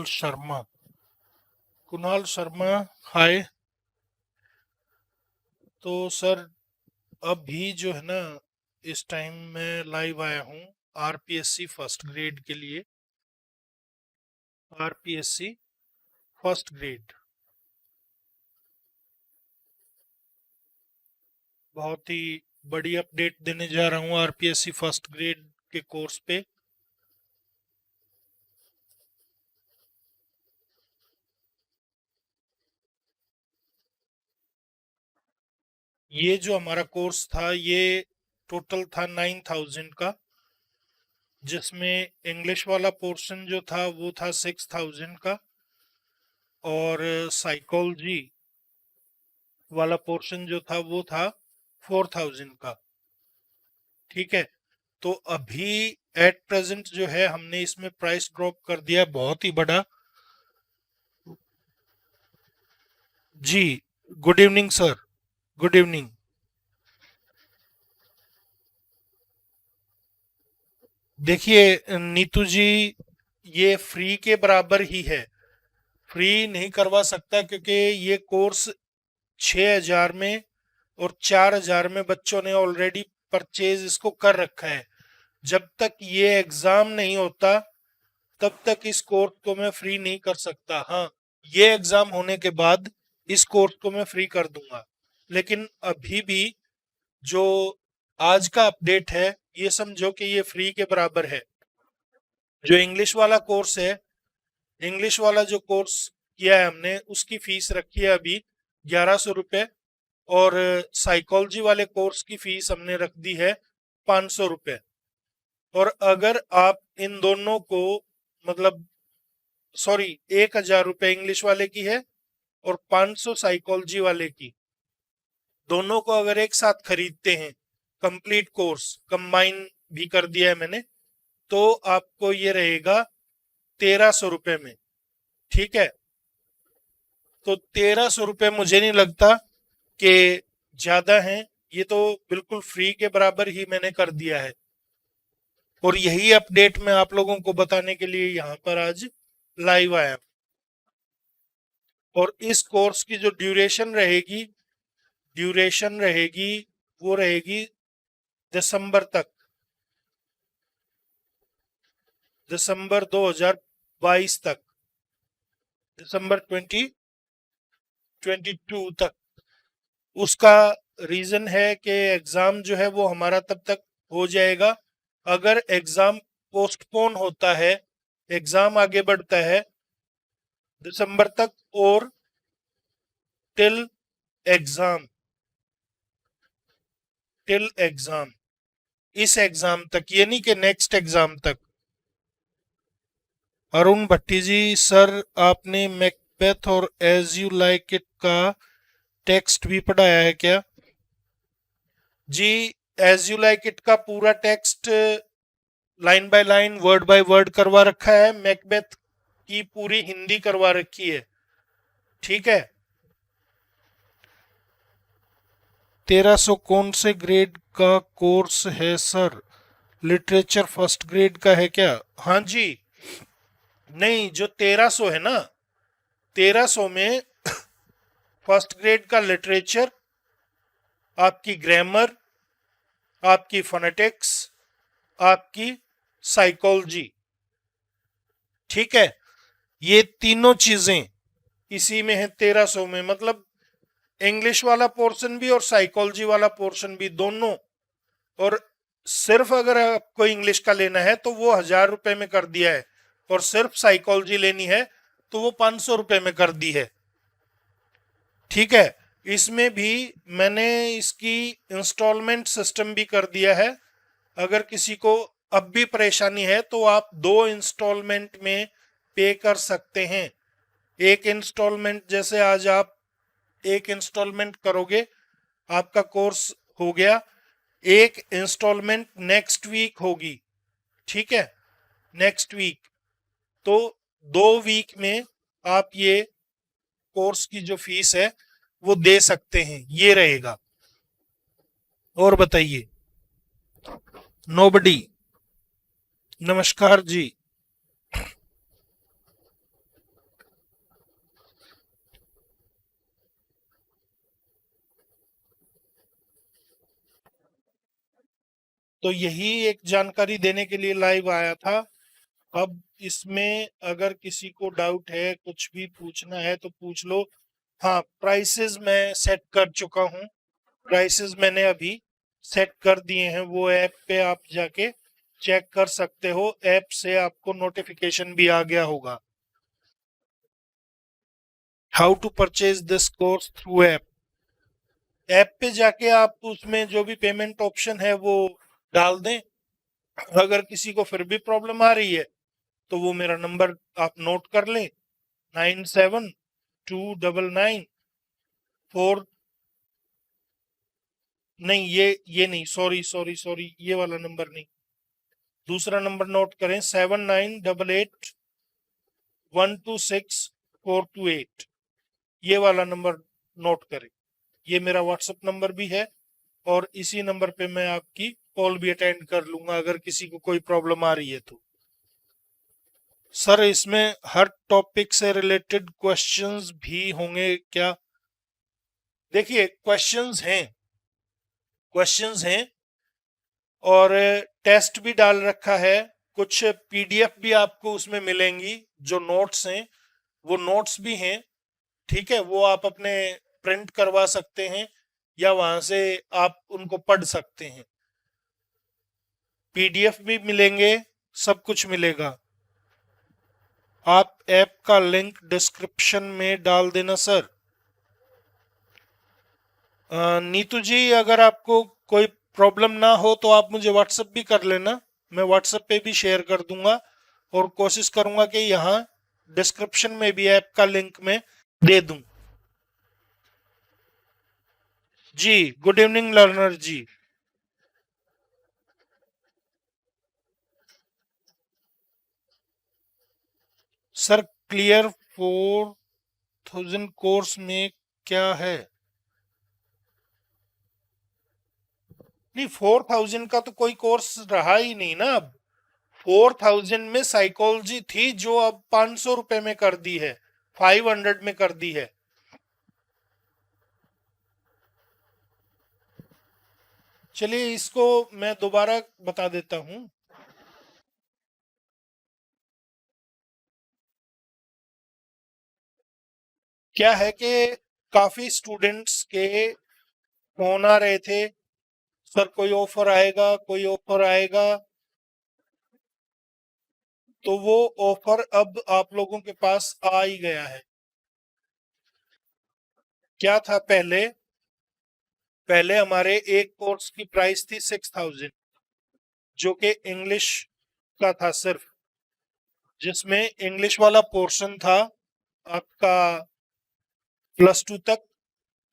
कुणाल शर्मा। कुणाल शर्मा, हाय। तो सर, अभी जो है ना, इस टाइम मैं लाइव आया हूँ आरपीएससी फर्स्ट ग्रेड के लिए। आरपीएससी फर्स्ट ग्रेड बहुत ही बड़ी अपडेट देने जा रहा हूँ आरपीएससी फर्स्ट ग्रेड के कोर्स पे। ये जो हमारा कोर्स था, ये टोटल था 9,000 का, जिसमें इंग्लिश वाला पोर्शन जो था वो था 6,000 का, और साइकोलॉजी वाला पोर्शन जो था वो था 4,000 का। ठीक है। तो अभी एट प्रेजेंट जो है, हमने इसमें प्राइस ड्रॉप कर दिया बहुत ही बड़ा। जी, good evening sir, good evening. देखिए नीतू जी, ये फ्री के बराबर ही है। फ्री नहीं करवा सकता, क्योंकि ये कोर्स 6,000 में और 4,000 में बच्चों ने ऑलरेडी परचेज इसको कर रखा है। जब तक ये एग्जाम नहीं होता तब तक इस कोर्स को मैं फ्री नहीं कर सकता। हाँ, ये एग्जाम होने के बाद इस कोर्स को मैं फ्री कर दूंगा। लेकिन अभी भी जो आज का अपडेट है, ये समझो कि ये फ्री के बराबर है। जो इंग्लिश वाला कोर्स है, इंग्लिश वाला जो कोर्स किया है हमने, उसकी फीस रखी है अभी 1,100 रुपये। और साइकोलॉजी वाले कोर्स की फीस हमने रख दी है 500 रुपये। और अगर आप इन दोनों को, मतलब सॉरी, 1,000 रुपये इंग्लिश वाले की है और 500 साइकोलॉजी वाले की, दोनों को अगर एक साथ खरीदते हैं, कंप्लीट कोर्स कंबाइन भी कर दिया है मैंने, तो आपको ये रहेगा 1,300 रुपये में। ठीक है। तो 1,300 रुपये मुझे नहीं लगता कि ज्यादा है। ये तो बिल्कुल फ्री के बराबर ही मैंने कर दिया है। और यही अपडेट मैं आप लोगों को बताने के लिए यहाँ पर आज लाइव आया। और इस कोर्स की जो ड्यूरेशन रहेगी वो रहेगी दिसंबर तक, दिसंबर 2022 तक, दिसंबर 2022 तक। उसका रीजन है कि एग्जाम जो है वो हमारा तब तक हो जाएगा। अगर एग्जाम पोस्टपोन होता है, एग्जाम आगे बढ़ता है दिसंबर तक, और टिल एग्जाम, टिल एग्जाम, इस एग्जाम तक, ये नहीं कि नेक्स्ट एग्जाम तक। अरुण भट्टी जी, सर आपने मैकबेथ और एज यू लाइक इट का टेक्स्ट भी पढ़ाया है क्या? जी, एज यू लाइक इट का पूरा text line by line, word by word करवा रखा है। मैकबेथ की पूरी हिंदी करवा रखी है। ठीक है। 1,300 कौन से ग्रेड का कोर्स है सर? लिटरेचर फर्स्ट ग्रेड का है क्या? हाँ जी। नहीं, जो 1,300 है ना, 1,300 में फर्स्ट ग्रेड का लिटरेचर, आपकी ग्रामर, आपकी फोनेटिक्स, आपकी साइकोलॉजी, ठीक है, ये तीनों चीजें इसी में है 1,300 में। मतलब इंग्लिश वाला पोर्शन भी और साइकोलॉजी वाला पोर्शन भी, दोनों। और सिर्फ अगर आपको इंग्लिश का लेना है तो वो 1,000 रुपए में कर दिया है, और सिर्फ साइकोलॉजी लेनी है तो वो 500 रुपए में कर दी है। ठीक है। इसमें भी मैंने इसकी इंस्टॉलमेंट सिस्टम भी कर दिया है। अगर किसी को अब भी परेशानी है तो आप 2 इंस्टॉलमेंट में पे कर सकते हैं। एक इंस्टॉलमेंट, जैसे आज आप एक इंस्टॉलमेंट करोगे, आपका कोर्स हो गया। एक इंस्टॉलमेंट नेक्स्ट वीक होगी। ठीक है, नेक्स्ट वीक। तो 2 वीक में आप ये कोर्स की जो फीस है वो दे सकते हैं। ये रहेगा। और बताइए। नोबडी, नमस्कार जी। तो यही एक जानकारी देने के लिए लाइव आया था। अब इसमें अगर किसी को डाउट है, कुछ भी पूछना है तो पूछ लो। हाँ, प्राइसेस मैं सेट कर चुका हूँ। प्राइसेस मैंने अभी सेट कर दिए हैं, वो ऐप पे आप जाके चेक कर सकते हो। ऐप से आपको नोटिफिकेशन भी आ गया होगा। How to purchase this course through app. App पे जाके आप उसमें जो भी पेमेंट ऑप्शन है वो डाल दें। अगर किसी को फिर भी प्रॉब्लम आ रही है तो वो मेरा नंबर आप नोट कर लें, 972994। नहीं, ये नहीं, सॉरी सॉरी सॉरी, ये वाला नंबर नहीं, दूसरा नंबर नोट करें, 7988126428। ये वाला नंबर नोट करें। ये मेरा व्हाट्सएप नंबर भी है और इसी नंबर पे मैं आपकी कॉल भी अटेंड कर लूंगा अगर किसी को कोई प्रॉब्लम आ रही है तो। सर, इसमें हर टॉपिक से रिलेटेड क्वेश्चंस भी होंगे क्या? देखिए, क्वेश्चंस हैं और टेस्ट भी डाल रखा है। कुछ पीडीएफ भी आपको उसमें मिलेंगी। जो नोट्स हैं वो नोट्स भी हैं, ठीक है, वो आप अपने प्रिंट करवा सकते हैं या वहां से आप उनको पढ़ सकते हैं। पीडीएफ भी मिलेंगे, सब कुछ मिलेगा। आप ऐप का लिंक डिस्क्रिप्शन में डाल देना सर। नीतू जी, अगर आपको कोई प्रॉब्लम ना हो तो आप मुझे व्हाट्सएप भी कर लेना, मैं व्हाट्सएप पे भी शेयर कर दूंगा और कोशिश करूंगा कि यहाँ डिस्क्रिप्शन में भी ऐप का लिंक मैं दे दूं। जी, गुड इवनिंग लर्नर जी। सर, क्लियर 4000 कोर्स में क्या है? नहीं, 4000 का तो कोई कोर्स रहा ही नहीं ना अब। 4000 में साइकोलॉजी थी जो अब 500 रुपए में कर दी है, 500 में कर दी है। चलिए, इसको मैं दोबारा बता देता हूं। क्या है कि काफी स्टूडेंट्स के फोन आ रहे थे, सर कोई ऑफर आएगा, कोई ऑफर आएगा। तो वो ऑफर अब आप लोगों के पास आ ही गया है। क्या था पहले? पहले हमारे एक कोर्स की प्राइस थी 6000, जो कि इंग्लिश का था सिर्फ, जिसमें इंग्लिश वाला पोर्शन था आपका +2 तक।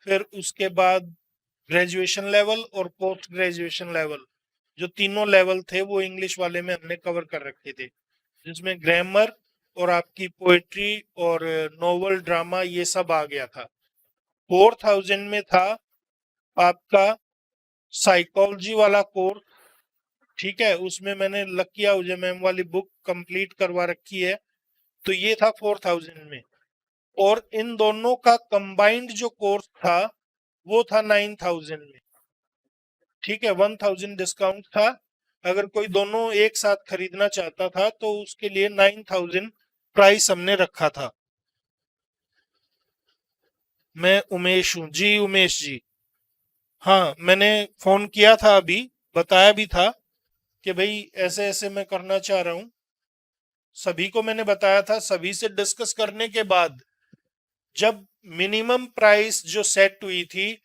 फिर उसके बाद ग्रेजुएशन लेवल और पोस्ट ग्रेजुएशन लेवल, जो तीनों लेवल थे वो इंग्लिश वाले में हमने कवर कर रखे थे, जिसमें ग्रामर और आपकी पोएट्री और नोवेल ड्रामा ये सब आ गया था। 4000 में था आपका साइकोलॉजी वाला कोर्स, ठीक है, उसमें मैंने लकी आहुजा मैम वाली बुक कंप्लीट करवा रखी है। तो ये था 4000 में। और इन दोनों का कंबाइंड जो कोर्स था वो था 9000 में, ठीक है, 1000 डिस्काउंट था। अगर कोई दोनों एक साथ खरीदना चाहता था तो उसके लिए 9000 प्राइस हमने रखा था। मैं उमेश हूँ जी, उमेश जी। हाँ, मैंने फोन किया था अभी, बताया भी था कि भाई ऐसे ऐसे मैं करना चाह रहा हूँ। सभी को मैंने बताया था, सभी से डिस्कस करने के बाद जब मिनिमम प्राइस जो सेट हुई थी,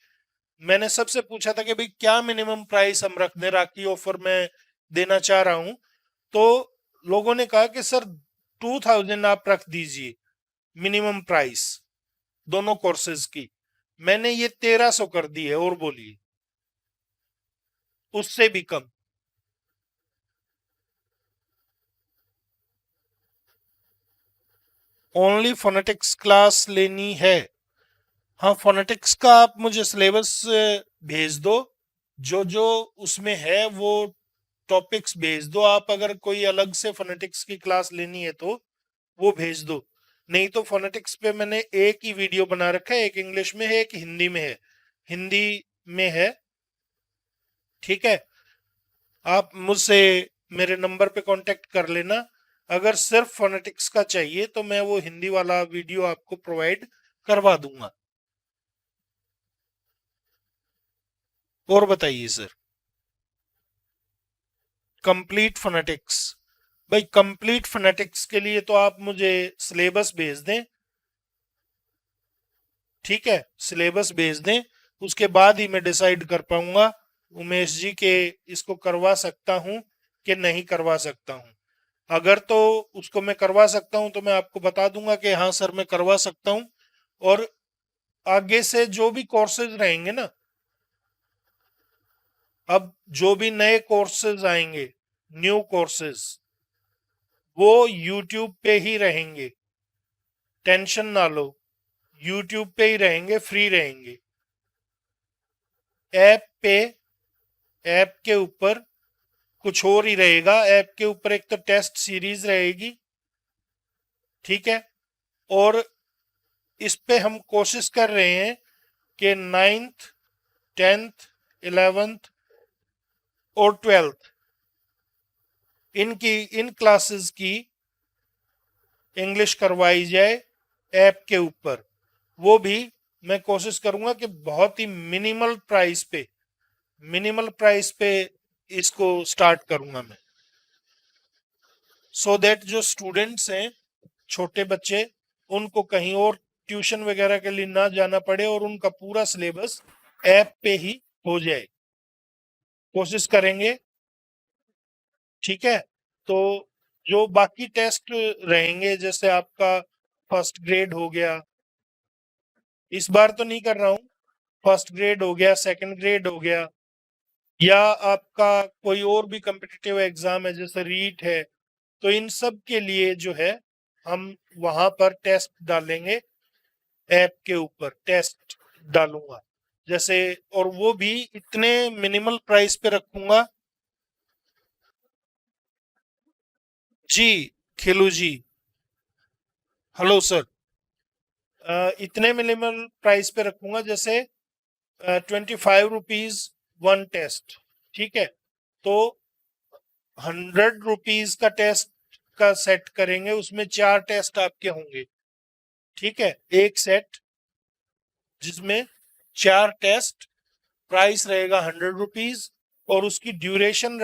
मैंने सबसे पूछा था कि भाई क्या मिनिमम प्राइस हम रख दें, राखी ऑफर में देना चाह रहा हूं। तो लोगों ने कहा कि सर 2000 आप रख दीजिए मिनिमम प्राइस दोनों कोर्सेज की। मैंने ये 1300 कर दी है, और बोलिए उससे भी कम। ओनली फोनेटिक्स क्लास लेनी है? हाँ, फोनेटिक्स का आप मुझे सिलेबस भेज दो, जो जो उसमें है वो टॉपिक्स भेज दो आप। अगर कोई अलग से फोनेटिक्स की क्लास लेनी है तो वो भेज दो। नहीं तो फोनेटिक्स पे मैंने एक ही वीडियो बना रखा है, एक इंग्लिश में है, एक हिंदी में है। हिंदी में है, ठीक है। आप मुझसे मेरे नंबर पे कांटेक्ट कर लेना। अगर सिर्फ फोनेटिक्स का चाहिए तो मैं वो हिंदी वाला वीडियो आपको प्रोवाइड करवा दूंगा। और बताइए सर। कंप्लीट फोनेटिक्स, भाई कंप्लीट फोनेटिक्स के लिए तो आप मुझे सिलेबस भेज दें। ठीक है, सिलेबस भेज दें, उसके बाद ही मैं डिसाइड कर पाऊंगा उमेश जी के इसको करवा सकता हूं कि नहीं करवा सकता हूं। अगर तो उसको मैं करवा सकता हूं तो मैं आपको बता दूंगा कि हाँ सर मैं करवा सकता हूं। और आगे से जो भी कोर्सेज रहेंगे ना, अब जो भी नए कोर्सेज आएंगे, न्यू कोर्सेज, वो यूट्यूब पे ही रहेंगे। टेंशन ना लो, यूट्यूब पे ही रहेंगे, फ्री रहेंगे। ऐप पे, ऐप के ऊपर कुछ और ही रहेगा। ऐप के ऊपर एक तो टेस्ट सीरीज रहेगी, ठीक है, और इस पे हम कोशिश कर रहे हैं कि 9th 10th 11th और 12th इनकी इन क्लासेस की इंग्लिश करवाई जाए ऐप के ऊपर। वो भी मैं कोशिश करूंगा कि बहुत ही मिनिमल प्राइस पे इसको स्टार्ट करूंगा मैं, सो दैट जो स्टूडेंट्स हैं, छोटे बच्चे, उनको कहीं और ट्यूशन वगैरह के लिए ना जाना पड़े और उनका पूरा सिलेबस ऐप पे ही हो जाए। कोशिश करेंगे, ठीक है। तो जो बाकी टेस्ट रहेंगे, जैसे आपका फर्स्ट ग्रेड हो गया, इस बार तो नहीं कर रहा हूँ, फर्स्ट ग्रेड हो गया, सेकंड ग्रेड हो गया, या आपका कोई और भी कम्पिटिटिव एग्जाम है जैसे रीट है, तो इन सब के लिए जो है हम वहां पर टेस्ट डालेंगे। ऐप के ऊपर टेस्ट डालूंगा जैसे, और वो भी इतने मिनिमल प्राइस पे रखूंगा। जी, खेलू जी, हेलो सर। इतने मिनिमल प्राइस पे रखूंगा, जैसे 25 रुपीज वन टेस्ट, ठीक है। तो 100 रुपीज का टेस्ट का सेट करेंगे, उसमें 4 टेस्ट आपके होंगे, ठीक है, एक सेट जिसमें 4 टेस्ट, प्राइस रहेगा 100 रुपीज, और उसकी ड्यूरेशन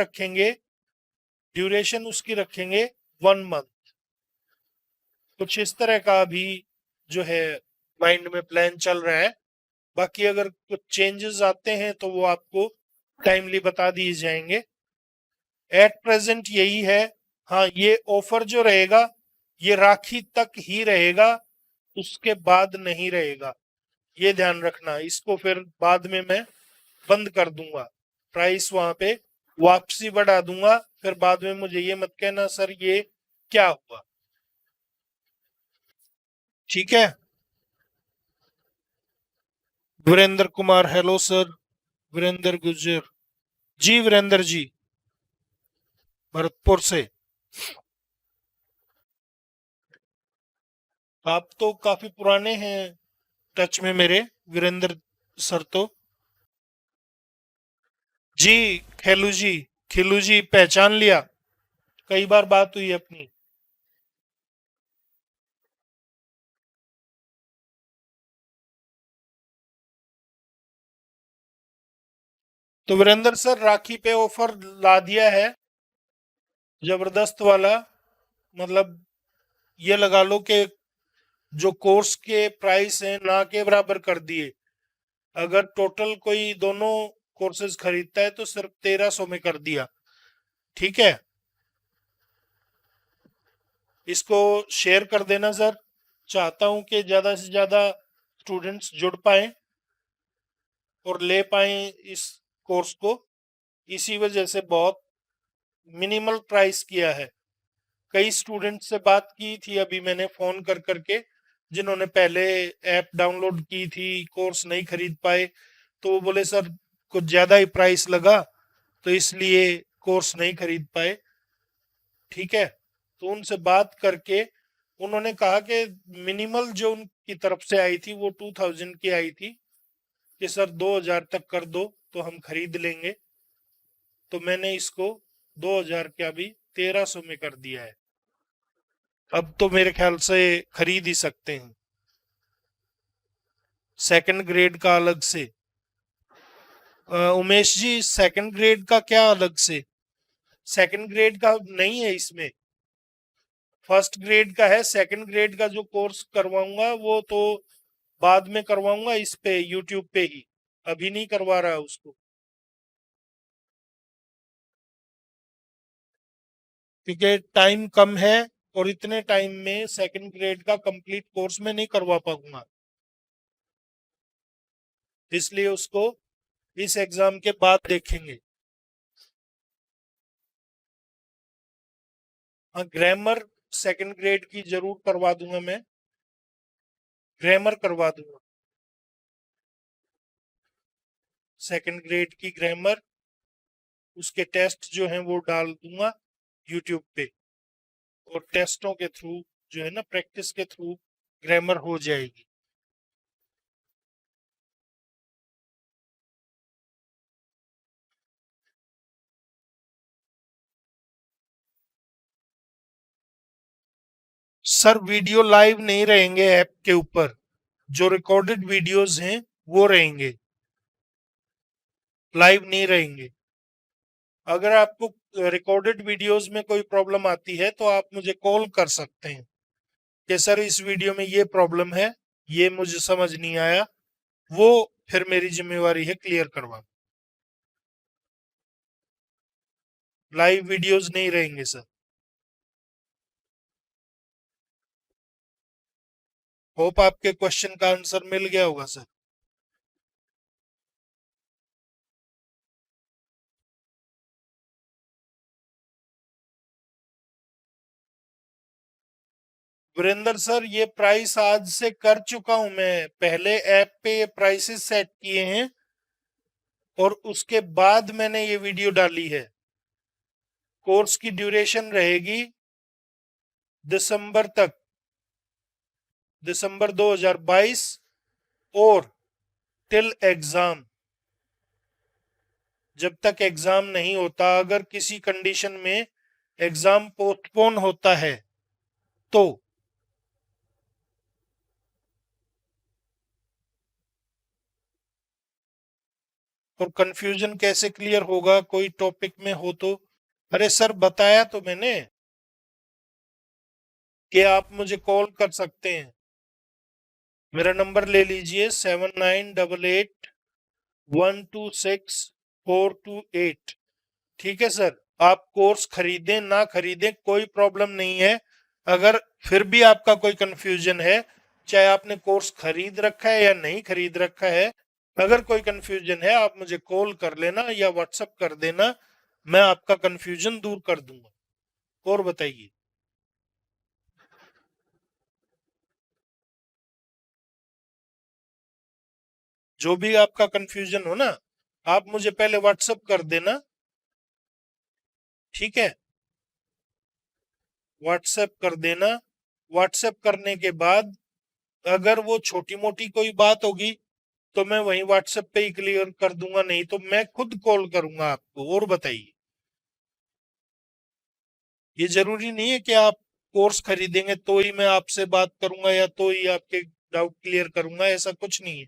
उसकी रखेंगे 1 मंथ। कुछ इस तरह का भी जो है माइंड में प्लान चल रहा है। बाकी अगर कुछ चेंजेस आते हैं तो वो आपको टाइमली बता दिए जाएंगे। एट प्रेजेंट यही है। हाँ, ये ऑफर जो रहेगा ये राखी तक ही रहेगा, उसके बाद नहीं रहेगा। ये ध्यान रखना, इसको फिर बाद में मैं बंद कर दूंगा, प्राइस वहां पे वापसी बढ़ा दूंगा। फिर बाद में मुझे ये मत कहना सर ये क्या हुआ। ठीक है। Virendra Kumar, hello sir. वीरेंद्र गुर्जर, जी वीरेंद्र जी, भरतपुर से। आप तो काफी पुराने हैं टच में मेरे, वीरेंद्र सर तो। जी, खेलू जी, खिलू जी पहचान लिया, कई बार बात हुई अपनी। तो वीरेंद्र सर राखी पे ऑफर ला दिया है, जबरदस्त वाला। मतलब ये लगा लो कि जो कोर्स के प्राइस हैं ना के बराबर कर दिए। अगर टोटल कोई दोनों कोर्सेज खरीदता है तो सिर्फ 1300 में कर दिया, ठीक है। इसको शेयर कर देना सर। चाहता हूं कि ज्यादा से ज्यादा स्टूडेंट्स जुड़ पाए और ले पाए इस कोर्स को। इसी वजह से बहुत मिनिमल प्राइस किया है। कई स्टूडेंट से बात की थी अभी मैंने फोन कर करके, जिन्होंने पहले ऐप डाउनलोड की थी, कोर्स नहीं खरीद पाए, तो वो बोले सर कुछ ज्यादा ही प्राइस लगा तो इसलिए कोर्स नहीं खरीद पाए, ठीक है। तो उनसे बात करके उन्होंने कहा कि मिनिमल जो उनकी तरफ से आई थी वो 2000 की आई थी, कि सर 2000 तक कर दो तो हम खरीद लेंगे। तो मैंने इसको 2000 के अभी 1300 में कर दिया है। अब तो मेरे ख्याल से खरीद ही सकते हैं। सेकंड ग्रेड का अलग से। उमेश जी, सेकंड ग्रेड का क्या अलग से? सेकंड ग्रेड का नहीं है इसमें, फर्स्ट ग्रेड का है। सेकंड ग्रेड का जो कोर्स करवाऊंगा वो तो बाद में करवाऊंगा इस पे, यूट्यूब पे ही। अभी नहीं करवा रहा उसको, क्योंकि टाइम कम है और इतने टाइम में सेकंड ग्रेड का कंप्लीट कोर्स में नहीं करवा पाऊंगा, इसलिए उसको इस एग्जाम के बाद देखेंगे। हाँ, ग्रामर सेकंड ग्रेड की जरूर करवा दूंगा मैं, ग्रामर करवा दूंगा। सेकंड ग्रेड की ग्रामर, उसके टेस्ट जो हैं वो डाल दूंगा यूट्यूब पे, और टेस्टों के थ्रू जो है ना, प्रैक्टिस के थ्रू ग्रामर हो जाएगी। सर वीडियो लाइव नहीं रहेंगे ऐप के ऊपर, जो रिकॉर्डेड वीडियोस हैं वो रहेंगे, लाइव नहीं रहेंगे। अगर आपको रिकॉर्डेड वीडियोस में कोई प्रॉब्लम आती है तो आप मुझे कॉल कर सकते हैं कि सर इस वीडियो में ये प्रॉब्लम है, ये मुझे समझ नहीं आया, वो फिर मेरी जिम्मेवारी है क्लियर करवा। लाइव वीडियोस नहीं रहेंगे सर। होप आपके क्वेश्चन का आंसर मिल गया होगा सर। वीरेंद्र सर, ये प्राइस आज से कर चुका हूं मैं, पहले ऐप पे ये प्राइसेस सेट किए हैं और उसके बाद मैंने ये वीडियो डाली है। कोर्स की ड्यूरेशन रहेगी दिसंबर तक, दिसंबर 2022, और टिल एग्जाम, जब तक एग्जाम नहीं होता। अगर किसी कंडीशन में एग्जाम पोस्टपोन होता है तो और कंफ्यूजन कैसे क्लियर होगा कोई टॉपिक में हो तो? अरे सर, बताया तो मैंने कि आप मुझे कॉल कर सकते हैं। मेरा नंबर ले लीजिए, 7988 126 428। ठीक है सर, आप कोर्स खरीदें ना खरीदें कोई प्रॉब्लम नहीं है। अगर फिर भी आपका कोई कंफ्यूजन है, चाहे आपने कोर्स खरीद रखा है या नहीं खरीद रखा है, अगर कोई कंफ्यूजन है आप मुझे कॉल कर लेना या व्हाट्सएप कर देना, मैं आपका कंफ्यूजन दूर कर दूंगा। और बताइए। जो भी आपका कंफ्यूजन हो ना, आप मुझे पहले व्हाट्सएप कर देना, ठीक है? व्हाट्सएप कर देना। व्हाट्सएप करने के बाद अगर वो छोटी मोटी कोई बात होगी तो मैं वहीं व्हाट्सएप पे ही क्लियर कर दूंगा, नहीं तो मैं खुद कॉल करूंगा आपको। और बताइए। ये जरूरी नहीं है कि आप कोर्स खरीदेंगे तो ही मैं आपसे बात करूंगा या तो ही आपके डाउट क्लियर करूंगा, ऐसा कुछ नहीं है।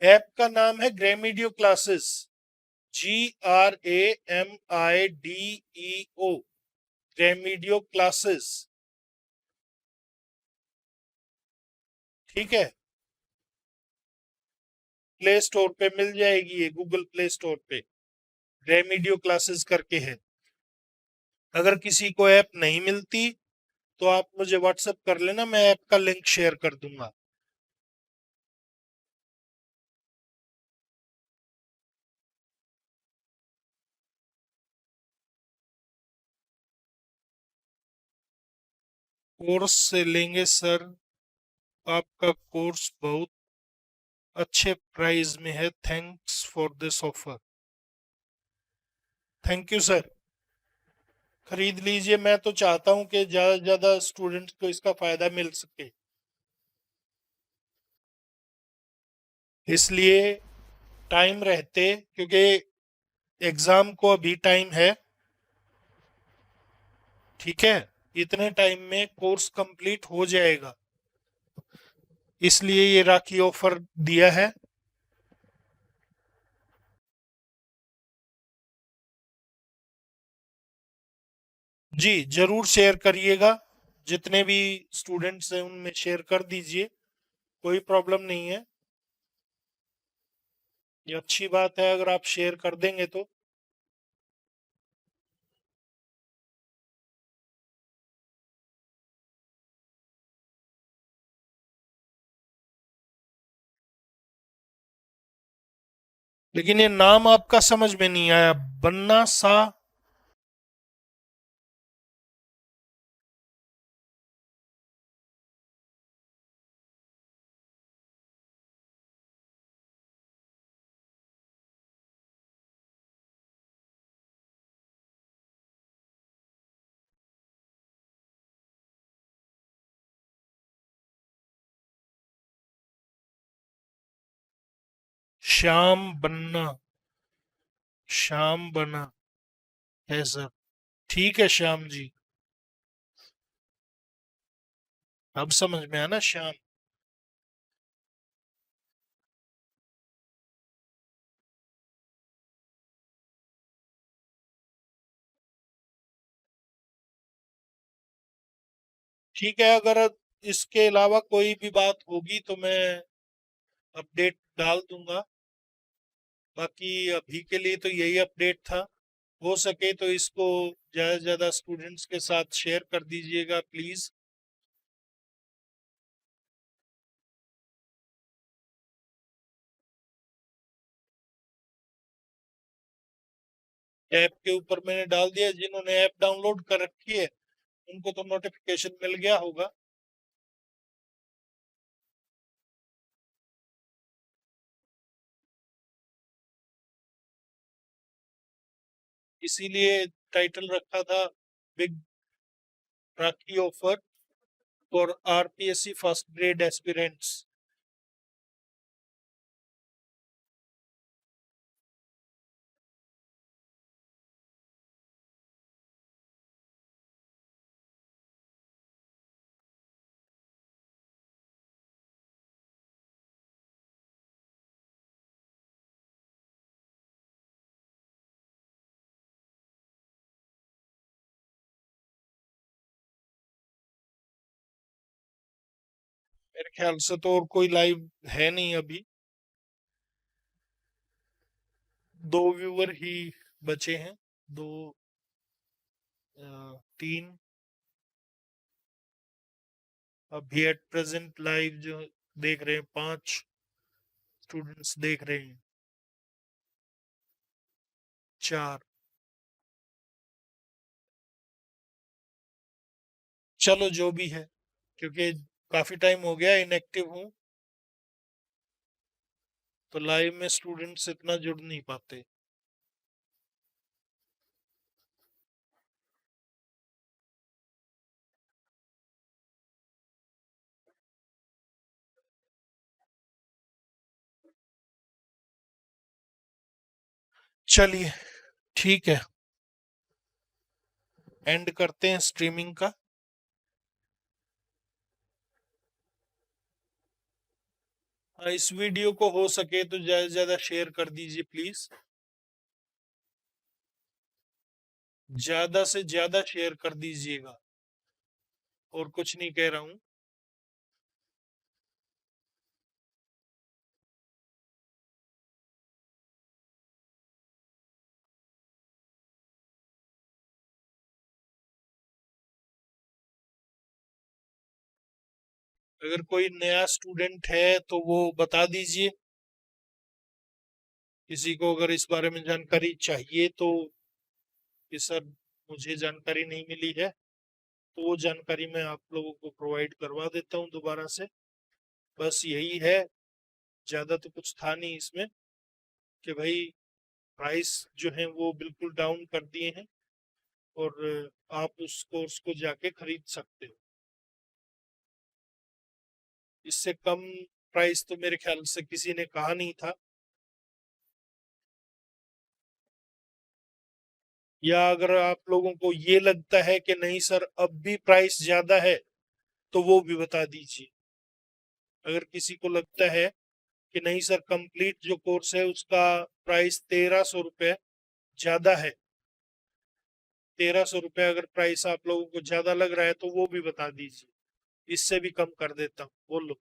ऐप का नाम है ग्रेमीडियो क्लासेस, GRAMIDEO, ग्रेमीडियो क्लासेस। ठीक है, प्ले स्टोर पे मिल जाएगी, ये गूगल प्ले स्टोर पे ग्रेमीडियो क्लासेस करके है। अगर किसी को ऐप नहीं मिलती तो आप मुझे व्हाट्सएप कर लेना, मैं ऐप का लिंक शेयर कर दूंगा। कोर्स से लेंगे सर, आपका कोर्स बहुत अच्छे प्राइस में है, thanks for this offer. Thank you sir. खरीद लीजिए। मैं तो चाहता हूँ कि ज़्यादा से ज़्यादा स्टूडेंट्स को इसका फ़ायदा मिल सके, इसलिए टाइम रहते, क्योंकि एग्ज़ाम को अभी टाइम है, ठीक है, इतने टाइम में कोर्स कंप्लीट हो जाएगा, इसलिए ये राखी ऑफर दिया है। जी जरूर शेयर करिएगा, जितने भी स्टूडेंट्स हैं उनमें शेयर कर दीजिए, कोई प्रॉब्लम नहीं है, ये अच्छी बात है अगर आप शेयर कर देंगे तो। लेकिन ये नाम आपका समझ में नहीं आया, बन्ना सा। श्याम बन्ना, श्याम बना है सर। ठीक है श्याम जी, अब समझ में आया ना श्याम। ठीक है, अगर इसके अलावा कोई भी बात होगी तो मैं अपडेट डाल दूंगा, बाकी अभी के लिए तो यही अपडेट था। हो सके तो इसको ज़्यादा से ज़्यादा स्टूडेंट्स के साथ शेयर कर दीजिएगा प्लीज़। ऐप के ऊपर मैंने डाल दिया, जिन्होंने ऐप डाउनलोड कर रखी है उनको तो नोटिफिकेशन मिल गया होगा, इसीलिए टाइटल रखा था big rakhi offer for RPSC first grade aspirants. मेरे ख्याल से तो और कोई लाइव है नहीं अभी, दो व्यूअर ही बचे हैं, दो, तीन अभी एट प्रेजेंट लाइव जो देख रहे हैं, पांच स्टूडेंट्स देख रहे हैं, चार। चलो जो भी है, क्योंकि काफी टाइम हो गया इनएक्टिव हूँ, तो लाइव में स्टूडेंट्स इतना जुड़ नहीं पाते। चलिए ठीक है, एंड करते हैं स्ट्रीमिंग का। इस वीडियो को हो सके तो ज्यादा से ज्यादा शेयर कर दीजिए प्लीज, ज्यादा से ज्यादा शेयर कर दीजिएगा, और कुछ नहीं कह रहा हूँ। अगर कोई नया स्टूडेंट है तो वो बता दीजिए, किसी को अगर इस बारे में जानकारी चाहिए तो, कि सर मुझे जानकारी नहीं मिली है, तो वो जानकारी मैं आप लोगों को प्रोवाइड करवा देता हूँ दोबारा से। बस यही है, ज्यादा तो कुछ था नहीं इसमें, कि भाई प्राइस जो है वो बिल्कुल डाउन कर दिए हैं, और आप उस कोर्स को जाके खरीद सकते हो। इससे कम प्राइस तो मेरे ख्याल से किसी ने कहा नहीं था। या अगर आप लोगों को ये लगता है कि नहीं सर अब भी प्राइस ज्यादा है, तो वो भी बता दीजिए। अगर किसी को लगता है कि नहीं सर कंप्लीट जो कोर्स है उसका प्राइस 1300 रुपये ज्यादा है, 1300 रुपये अगर प्राइस आप लोगों को ज्यादा लग रहा है तो वो भी बता दीजिए, इससे भी कम कर देता हूँ। बोलो।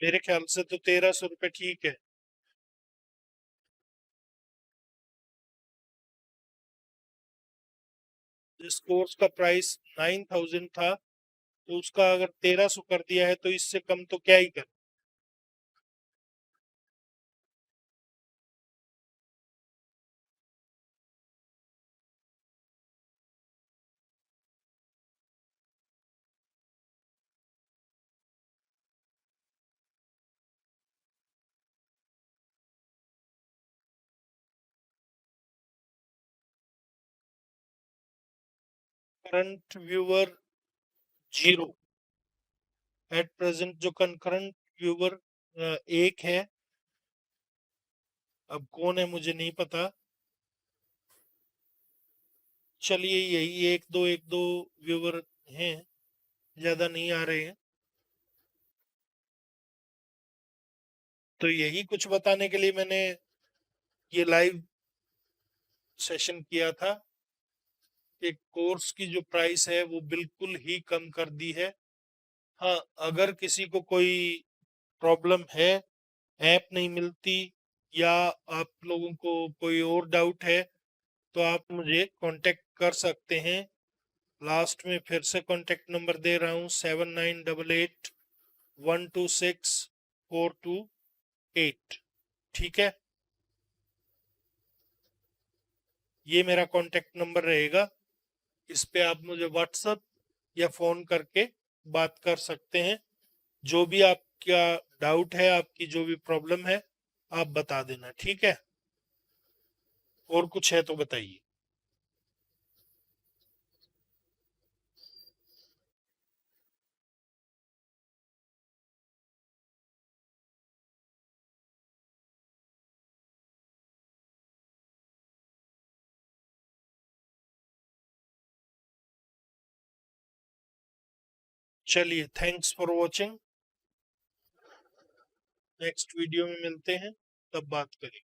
मेरे ख्याल से तो 1300 रुपये ठीक है। इस कोर्स का प्राइस 9000 था, तो उसका अगर 1300 कर दिया है तो इससे कम तो क्या ही कर। Current viewer 0 at present. जो कंकरेंट व्यूअर एक है, अब कौन है मुझे नहीं पता। चलिए यही एक दो व्यूअर हैं, ज्यादा नहीं आ रहे हैं। तो यही कुछ बताने के लिए मैंने ये लाइव सेशन किया था कि कोर्स की जो प्राइस है वो बिल्कुल ही कम कर दी है। हाँ, अगर किसी को कोई प्रॉब्लम है, ऐप नहीं मिलती, या आप लोगों को कोई और डाउट है, तो आप मुझे कांटेक्ट कर सकते हैं। लास्ट में फिर से कांटेक्ट नंबर दे रहा हूँ, 7988 126 42 8। ठीक है, ये मेरा कांटेक्ट नंबर रहेगा। इस पे आप मुझे व्हाट्सअप या फोन करके बात कर सकते हैं। जो भी आपका डाउट है, आपकी जो भी प्रॉब्लम है, आप बता देना। ठीक है, और कुछ है तो बताइए। चलिए, thanks for watching. Next video में मिलते हैं, तब बात करेंगे।